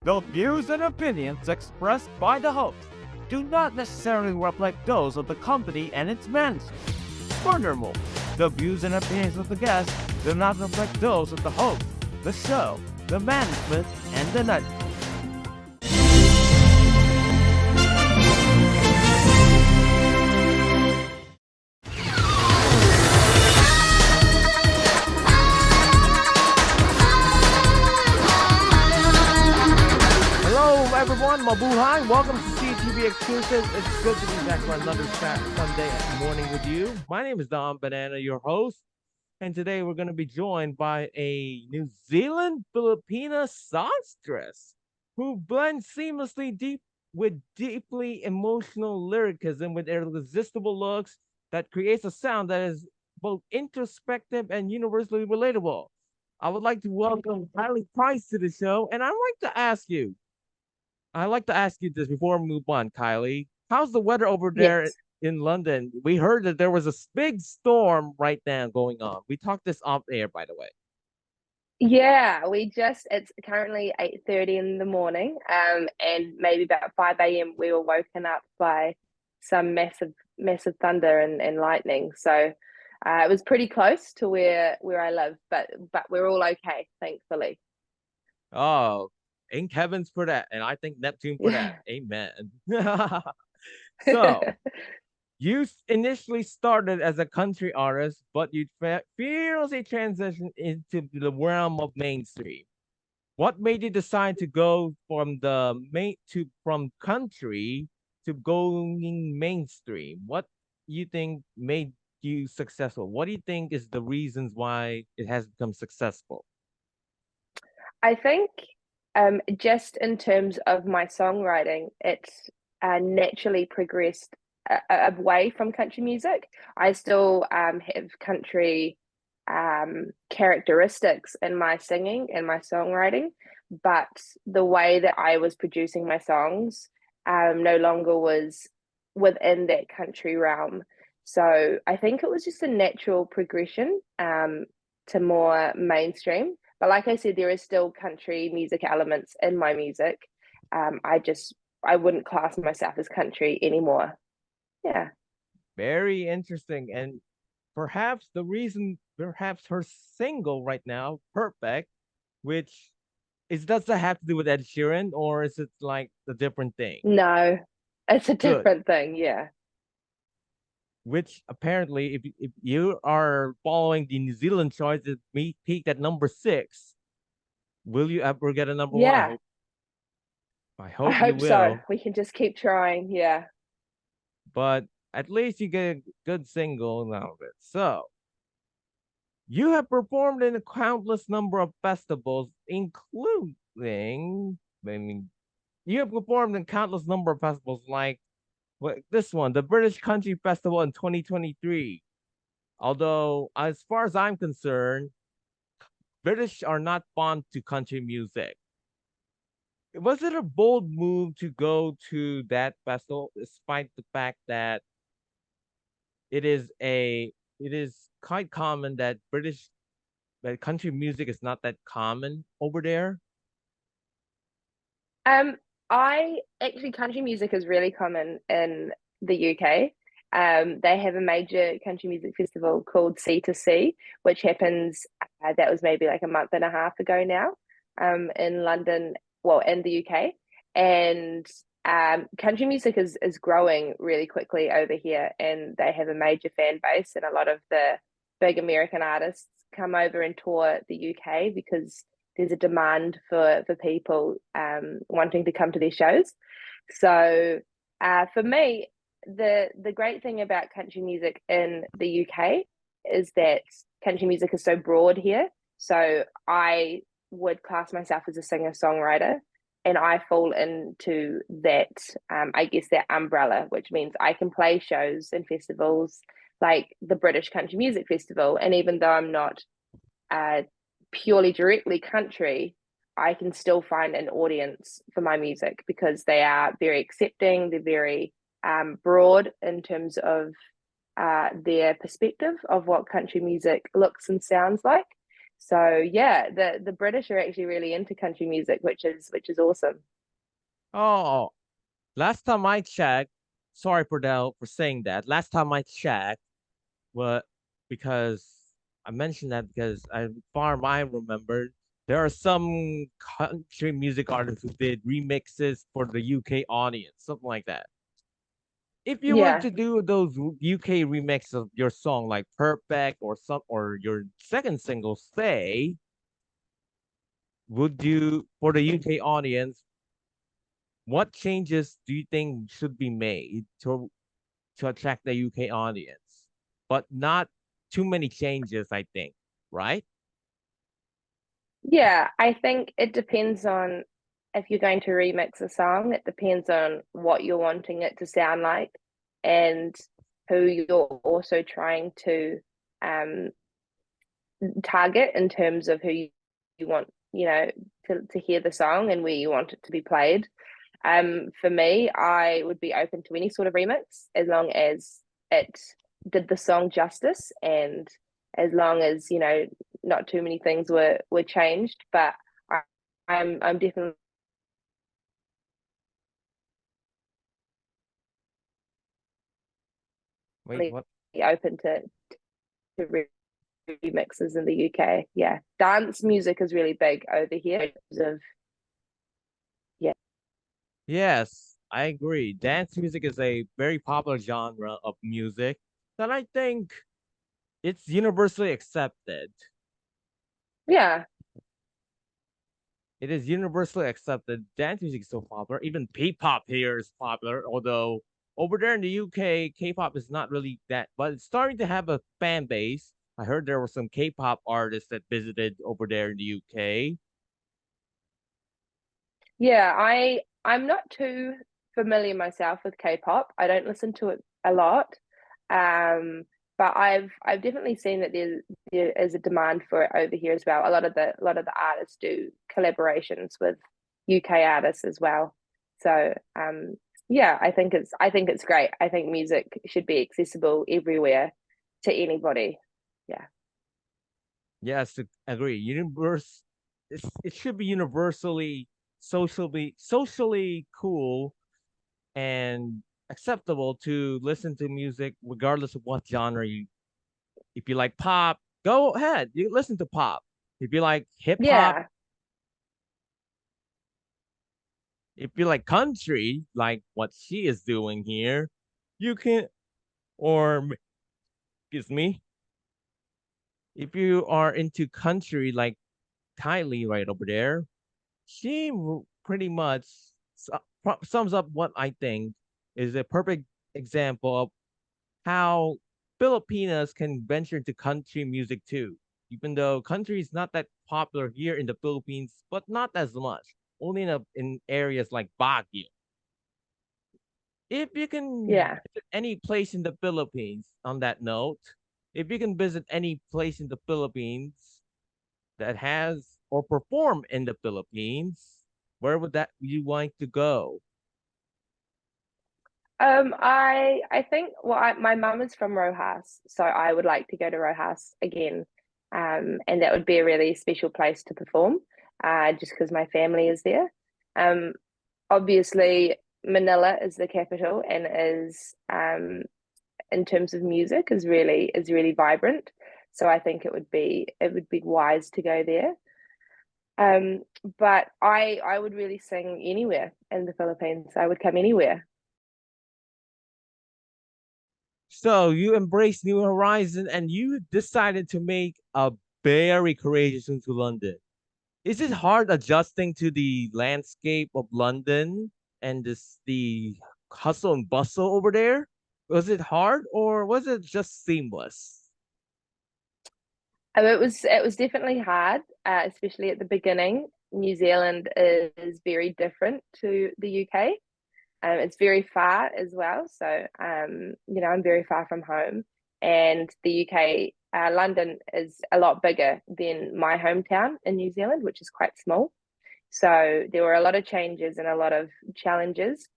The views and opinions expressed by the host do not necessarily reflect those of the company and its management. Furthermore, the views and opinions of the guests do not reflect those of the host, the show, the management, and the network. Hello everyone, mabuhay! Welcome to CETV Exclusive. It's good to be back for another Sunday morning with you. My name is Don Banana, your host, and today we're going to be joined by a New Zealand Filipina songstress who blends seamlessly with deeply emotional lyricism with irresistible looks that creates a sound that is both introspective and universally relatable. I would like to welcome Kylie Price to the show, and I'd like to ask you this before we move on, Kylie. How's the weather over there Yes. in London? We heard that there was a big storm right now going on. We talked this off air, by the way. Yeah, it's currently 8:30 in the morning, and maybe about 5 a.m. we were woken up by some massive thunder and lightning. So it was pretty close to where I live, but we're all okay, thankfully. Oh, thank heavens for that. And I think Neptune for that. Yeah. Amen. So, you initially started as a country artist, but you fearlessly transitioned into the realm of mainstream. What made you decide to go from country to going mainstream? What you think made you successful? What do you think is the reasons why it has become successful? I think just in terms of my songwriting, it's naturally progressed away from country music. I still have country characteristics in my singing and my songwriting, but the way that I was producing my songs no longer was within that country realm. So I think it was just a natural progression to more mainstream. But like I said, there is still country music elements in my music. I wouldn't class myself as country anymore. Yeah. Very interesting. And perhaps her single right now, Perfect, which does that have to do with Ed Sheeran, or is it like a different thing? No, it's a Good. different thing. Yeah. Which apparently, if you are following the New Zealand charts, it peaked at number 6. Will you ever get a number one? Yeah. I I hope you hope so. will. We can just keep trying. Yeah. But at least you get a good single out of it. So you have performed in a countless number of festivals, including, I mean, you have performed in countless number of festivals like this one, the British Country Festival in 2023. Although, as far as I'm concerned, British are not fond to country music. Was it a bold move to go to that festival, despite the fact that it is a it is quite common that country music is not that common over there? Um, I actually country music is really common in the UK. They have a major country music festival called C2C, which happens that was maybe like a month and a half ago now, in London, well, in the UK. And country music is growing really quickly over here, and they have a major fan base, and a lot of the big American artists come over and tour the UK because there's a demand for people wanting to come to their shows. So for me, the great thing about country music in the UK is that country music is so broad here. So I would class myself as a singer-songwriter, and I fall into that, I guess, that umbrella, which means I can play shows and festivals like the British Country Music Festival. And even though I'm not uh, purely directly country, I can still find an audience for my music because they are very accepting. They're very broad in terms of their perspective of what country music looks and sounds like. So yeah, the British are actually really into country music, which is awesome. Oh, last time I checked, sorry for that for saying that. Last time I checked, what because I mentioned that because far I remembered there are some country music artists who did remixes for the UK audience, something like that. If you were Yeah. to do those UK remixes of your song like Perfect or your second single, say, would you for the UK audience, what changes do you think should be made to attract the UK audience? But not too many changes, I think, right? Yeah, I think it depends on if you're going to remix a song, it depends on what you're wanting it to sound like and who you're also trying to um, target in terms of who you want, to hear the song and where you want it to be played. For me, I would be open to any sort of remix as long as it did the song justice and as long as, not too many things were changed. But I'm definitely Wait, what? open to remixes in the UK. Yeah. Dance music is really big over here in terms of yeah. Yes, I agree. Dance music is a very popular genre of music that I think it's universally accepted. Yeah. It is universally accepted. Dance music is so popular. Even P-pop here is popular, although over there in the UK, K-pop is not really that, but it's starting to have a fan base. I heard there were some K-pop artists that visited over there in the UK. Yeah, I'm not too familiar myself with K-pop. I don't listen to it a lot. But I've definitely seen that there is a demand for it over here as well. A lot of the artists do collaborations with UK artists as well. So yeah, I think it's great. I think music should be accessible everywhere to anybody. Yeah. Yes, I agree. It should be universally socially cool and acceptable to listen to music regardless of what genre you. If you like pop, go ahead. You listen to pop. If you like hip hop, Yeah. if you like country, like what she is doing here, you can. Or excuse me, if you are into country like Kylie right over there, she pretty much sums up what I think is a perfect example of how Filipinas can venture into country music too. Even though country is not that popular here in the Philippines, but not as much. Only in areas like Baguio. If you can Yeah. visit any place in the Philippines, on that note, if you can visit any place in the Philippines that has or perform in the Philippines, where would that you like to go? I think my mum is from Rojas, so I would like to go to Rojas again, and that would be a really special place to perform, just because my family is there. Um, Obviously Manila is the capital and is in terms of music is really vibrant. So I think it would be wise to go there. Um, but I would really sing anywhere in the Philippines. I would come anywhere. So you embraced New Horizon and you decided to make a very courageous move to London. Is it hard adjusting to the landscape of London and the hustle and bustle over there? Was it hard or was it just seamless? It was definitely hard, especially at the beginning. New Zealand is very different to the UK. It's very far as well. So, I'm very far from home. And the UK, London is a lot bigger than my hometown in New Zealand, which is quite small. So there were a lot of changes and a lot of challenges,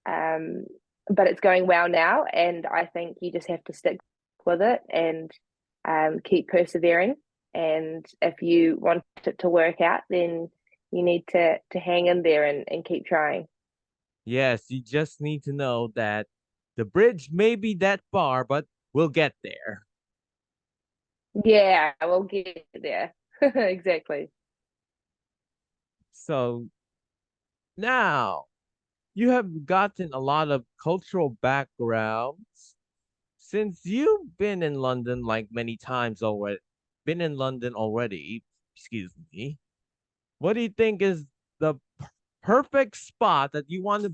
um, but it's going well now. And I think you just have to stick with it and keep persevering. And if you want it to work out, then you need to hang in there and keep trying. Yes, you just need to know that the bridge may be that far, but we'll get there. Yeah, we'll get there. Exactly. So now you have gotten a lot of cultural backgrounds. Since you've been in London like many times already, been in London already, excuse me, what do you think is the perfect spot that you want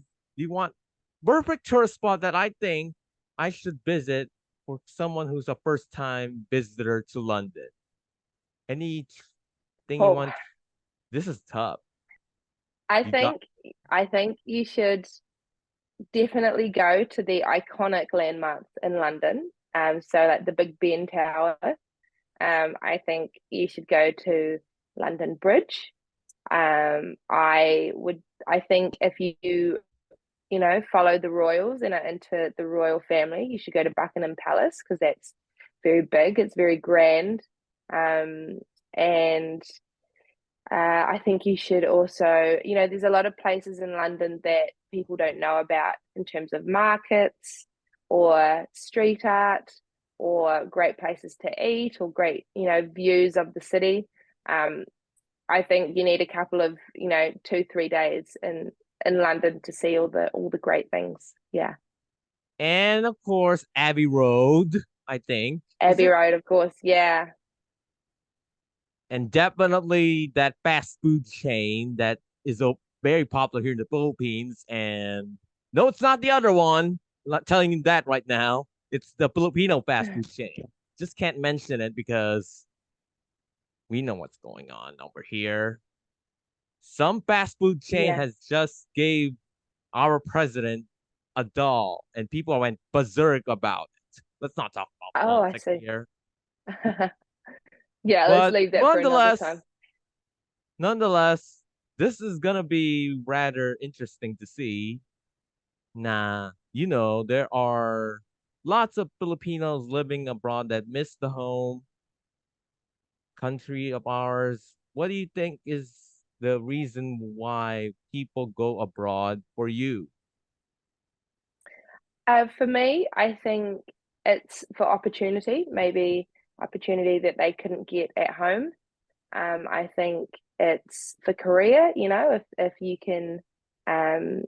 perfect tourist spot that I think I should visit for someone who's a first time visitor to London? Anything you Oh, want? This is tough. I You got think I think you should definitely go to the iconic landmarks in London. So like the Big Ben Tower. I think you should go to London Bridge. I think if you follow the royals and are into the royal family, you should go to Buckingham Palace because that's very big. It's very grand. And I think you should also, there's a lot of places in London that people don't know about in terms of markets or street art or great places to eat or great, views of the city. Um, I think you need a couple of, 2, 3 days in London to see all the great things. Yeah. and of course Abbey Road, I think. Is Abbey it? Road, of course. Yeah. And definitely that fast food chain that is very popular here in the Philippines. And no, it's not the other one. I'm not telling you that right now. It's the Filipino fast food chain. Just can't mention it because we know what's going on over here. Some fast food chain Yeah. has just gave our president a doll, and people went berserk about it. Let's not talk about Oh, I politics see. here. Yeah, let's But leave that for another time. nonetheless, this is gonna be rather interesting to see. Nah, there are lots of Filipinos living abroad that miss the home country of ours. What do you think is the reason why people go abroad for you? For me, I think it's for opportunity, maybe opportunity that they couldn't get at home. I think it's for career, if you can um,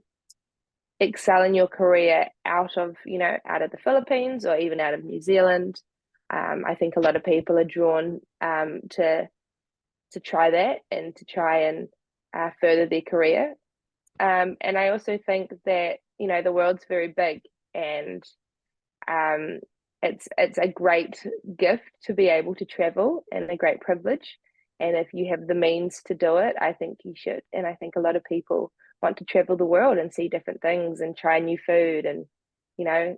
excel in your career out of the Philippines or even out of New Zealand. I think a lot of people are drawn to try that and to try and further their career. And I also think that the world's very big, and um, it's a great gift to be able to travel and a great privilege. And if you have the means to do it, I think you should. And I think a lot of people want to travel the world and see different things and try new food and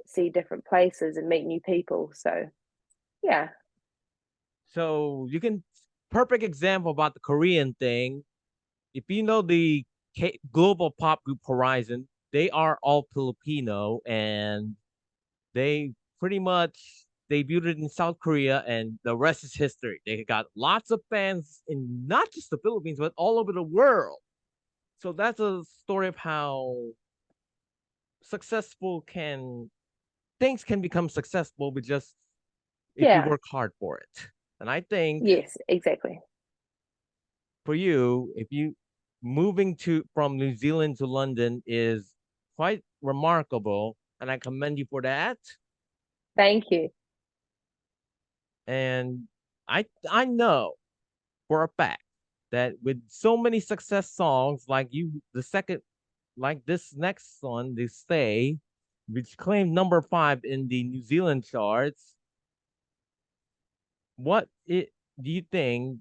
see different places and meet new people. So yeah, So you can perfect example about the Korean thing. If you know the global pop group Horizon, they are all Filipino and they pretty much debuted in South Korea, and the rest is history. They got lots of fans in not just the Philippines, but all over the world. So that's a story of how successful can things can become successful with just if you yeah, work hard for it. And I think yes, exactly. for you, if you moving to from New Zealand to London is quite remarkable, and I commend you for that. Thank you. And I know for a fact that with so many success songs like the second, like this next one, "The Stay," which claimed number 5 in the New Zealand charts. What it do you think?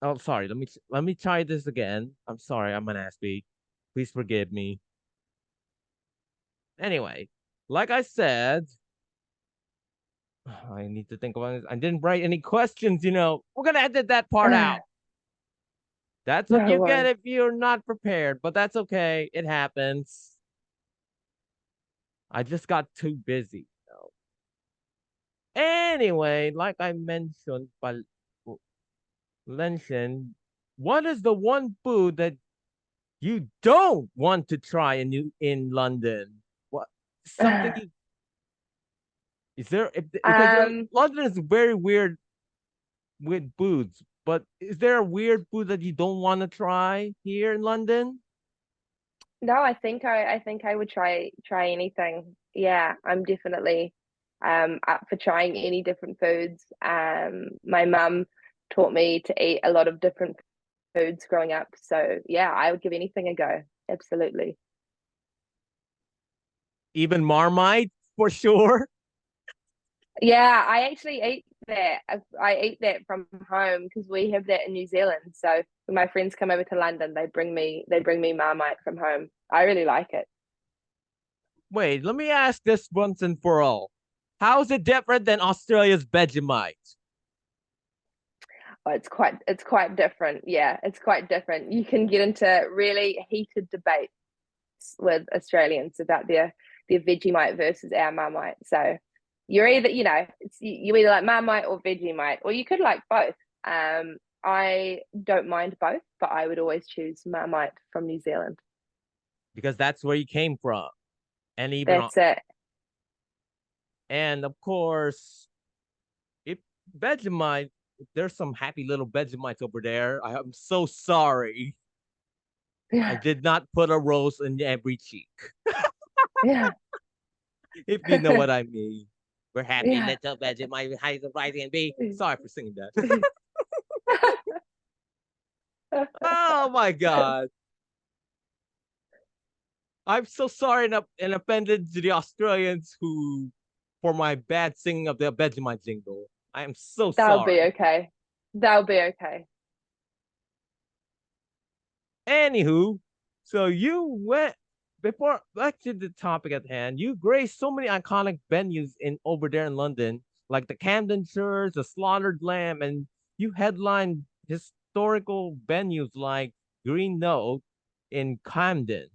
Oh, sorry. Let me try this again. I'm sorry. I'm an ass beat. Please forgive me. Anyway, like I said, I need to think about it. I didn't write any questions. We're gonna edit that part out. That's what No you get worries. if you're not prepared, but that's okay. It happens. I just got too busy. Anyway, like I mentioned, mention, what is the one food that you don't want to try in London? What something you is there because Um, London is very weird with foods, but is there a weird food that you don't want to try here in London? no, I think I would try anything. Yeah, I'm definitely up for trying any different foods. My mum taught me to eat a lot of different foods growing up. So yeah, I would give anything a go. Absolutely. Even Marmite for sure. Yeah, I actually eat that. I eat that from home because we have that in New Zealand. So when my friends come over to London, they bring me Marmite from home. I really like it. Wait, let me ask this once and for all. How is it different than Australia's Vegemite? Oh, it's quite different. Yeah, it's quite different. You can get into really heated debates with Australians about their Vegemite versus our Marmite. So you're either, you either like Marmite or Vegemite, or you could like both. I don't mind both, but I would always choose Marmite from New Zealand. Because that's where you came from. And even That's it. and of course, if Vegemite, if there's some happy little Vegemites over there, I'm so sorry. I Yeah, did not put a rose in every cheek. yeah, If you know what I mean. We're happy yeah. little Vegemite with high surprise and be. Sorry for singing that. Oh my god. I'm so sorry and offended to the Australians who for my bad singing of the Vegemite jingle. I am so That'll be sorry. okay. That'll be okay. Anywho, so you went before back to the topic at hand. You graced so many iconic venues in over there in London, like the Camden Church, the Slaughtered Lamb, and you headlined historical venues like Green Note in Camden.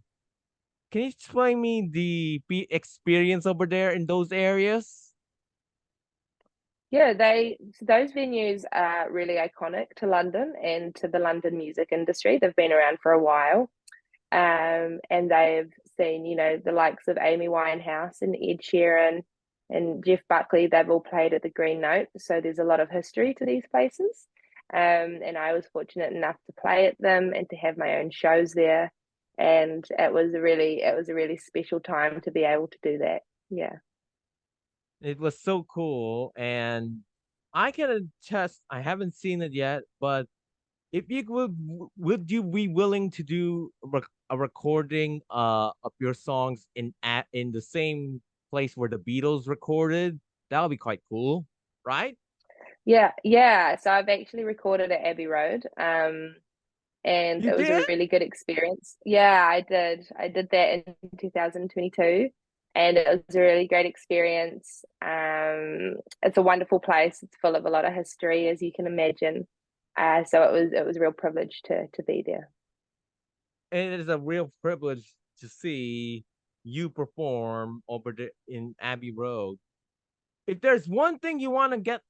Can you explain me the experience over there in those areas? Yeah, those venues are really iconic to London and to the London music industry. They've been around for a while. And they've seen, the likes of Amy Winehouse and Ed Sheeran and Jeff Buckley. They've all played at the Green Note, so there's a lot of history to these places. And I was fortunate enough to play at them and to have my own shows there, and it was a really special time to be able to do that. Yeah. It was so cool, and I can attest. I haven't seen it yet, but if you would you be willing to do a recording of your songs in the same place where the Beatles recorded? That would be quite cool, right? Yeah, yeah. So I've actually recorded at Abbey Road. And You it was a did? really good experience. Yeah, I did. I did that in 2022, and it was a really great experience. It's a wonderful place. It's full of a lot of history, as you can imagine. So it was a real privilege to be there. And it is a real privilege to see you perform over there in Abbey Road. If there's one thing you want to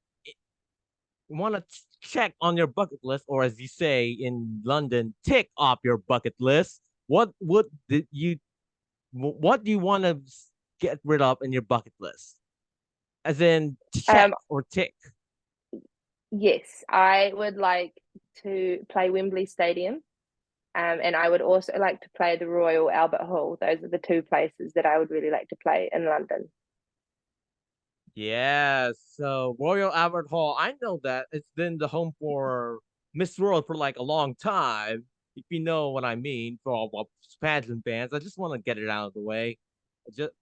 check on your bucket list, or as you say in London, tick off your bucket list. What do you want to get rid of in your bucket list? As in check Um, or tick. yes, I would like to play Wembley Stadium. And I would also like to play the Royal Albert Hall. Those are the two places that I would really like to play in London. Yeah, so Royal Albert Hall, I know that it's been the home for Miss World for like a long time. If you know what I mean, for all pageant bands, I just want to get it out of the way. Just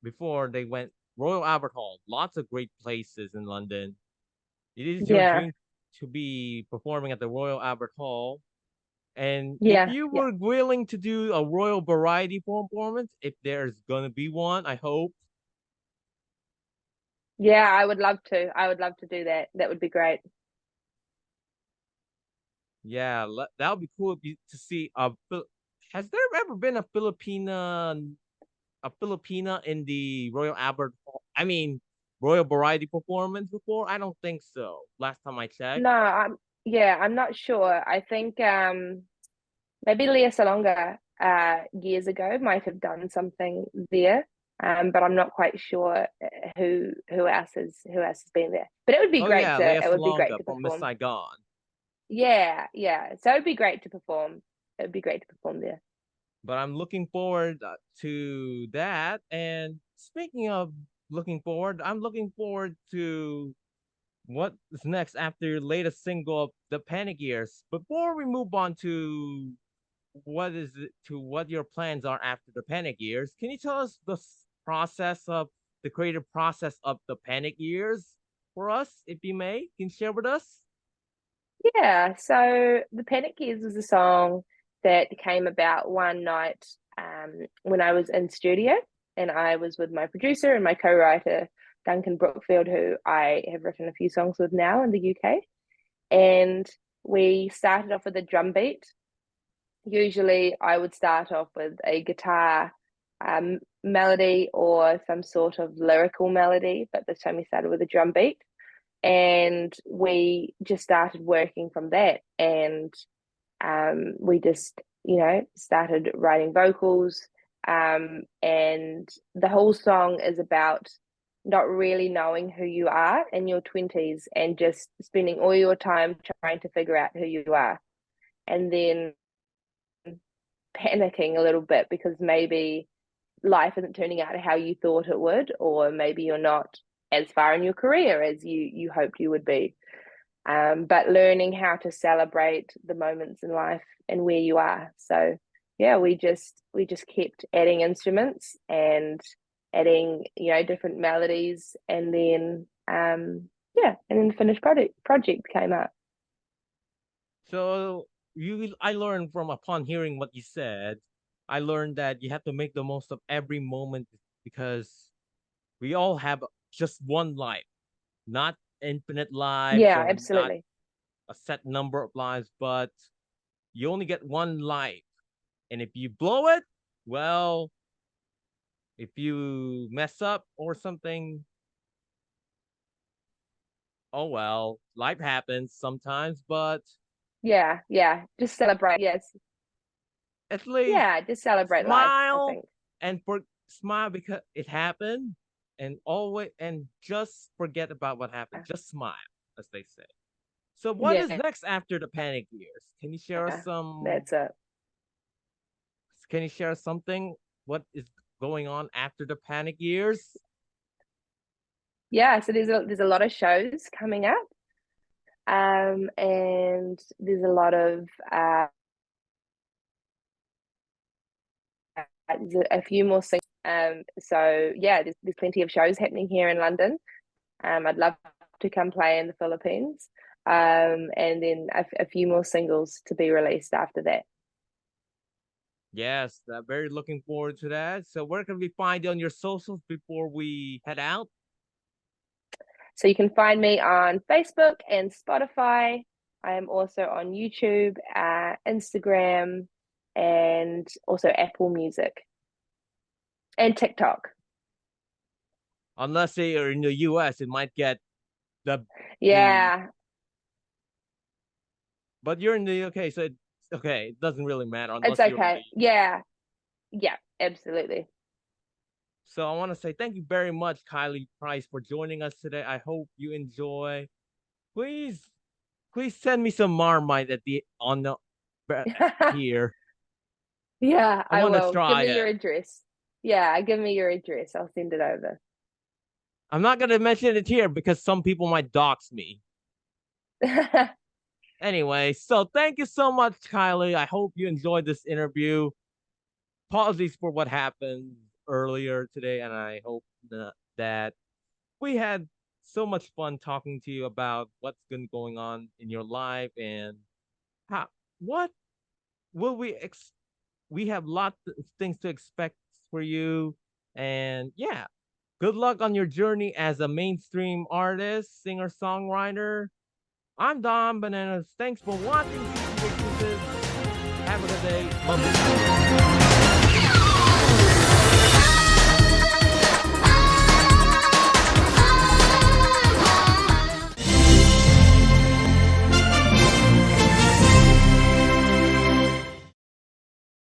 before they went Royal Albert Hall, lots of great places in London. It is your Yeah, dream to be performing at the Royal Albert Hall. And if yeah, you yeah. were willing to do a Royal Variety performance, if there's gonna be one, I hope. Yeah, I would love to. I would love to do that. That would be great. Yeah, that would be cool to see. Has there ever been a Filipina in the Royal Albert? I mean, Royal Variety performance before? I don't think so. Last time I checked. No, Yeah, I'm not sure. I think maybe Leah Salonga years ago might have done something there. But I'm not quite sure who else has been there. But it would be Oh great yeah, Leia great Salonga to from Miss perform. Saigon. Yeah, yeah. So it'd be great to perform. It would be great to perform there. But I'm looking forward to that. And speaking of looking forward, I'm looking forward to what is next after your latest single, The Panic Years. Before we move on to what your plans are after the Panic Years, can you tell us the process of the creative process of the Panic Years for us, if you may? Can you share with us? Yeah, so The Panic Years was a song that came about one night when I was in studio and I was with my producer and my co-writer, Duncan Brookfield, who I have written a few songs with now in the UK. And we started off with a drum beat. Usually I would start off with a guitar melody or some sort of lyrical melody, but this time we started with a drum beat and we just started working from that. And we just, started writing vocals. And the whole song is about not really knowing who you are in your 20s and just spending all your time trying to figure out who you are. And then panicking a little bit because maybe life isn't turning out how you thought it would, or maybe you're not as far in your career as you hoped you would be. But learning how to celebrate the moments in life and where you are. So yeah, we just kept adding instruments and adding different melodies, and then and then the finished project came up. So I learned from upon hearing what you said, I learned that you have to make the most of every moment because we all have just one life, not infinite lives Yeah, or not absolutely. a set number of lives, but you only get one life. And if you blow it, well, if you mess up or something, oh well, life happens sometimes, but Yeah, yeah, just celebrate. Yes, at least yeah, just celebrate life, I smile think. and smile because it happened and just forget about what happened. Just smile, as they say. So what is Yeah, next after the panic years? that's it. Can you share something? What is going on after the panic years? Yeah, so there's a lot of shows coming up, and there's a lot of there's a few more things. So yeah, there's plenty of shows happening here in London. I'd love to come play in the Philippines, and then a few more singles to be released after that. Yes, very looking forward to that. So where can we find you on your socials before we head out? So you can find me on Facebook and Spotify. I am also on YouTube, Instagram, and also Apple Music and TikTok. Unless you're in the US, it might get the Yeah, but you're in the UK, so it's okay. It doesn't really matter it's unless you're in the okay. Yeah, yeah, absolutely. So I want to say thank you very much, Kylie Price, for joining us today. I hope you enjoy. Please, please send me some Marmite at the on the here. Yeah, I I want to will. Give try me your it. address. Yeah, give me your address. I'll send it over. I'm not gonna mention it here because some people might dox me. Anyway, so thank you so much, Kylie. I hope you enjoyed this interview. Apologies for what happened earlier today, and I hope that we had so much fun talking to you about what's been going on in your life and how what will we have lots of things to expect for you. And yeah, good luck on your journey as a mainstream artist, singer songwriter. I'm Don Bananas. Thanks for watching. Have a good day. Love you.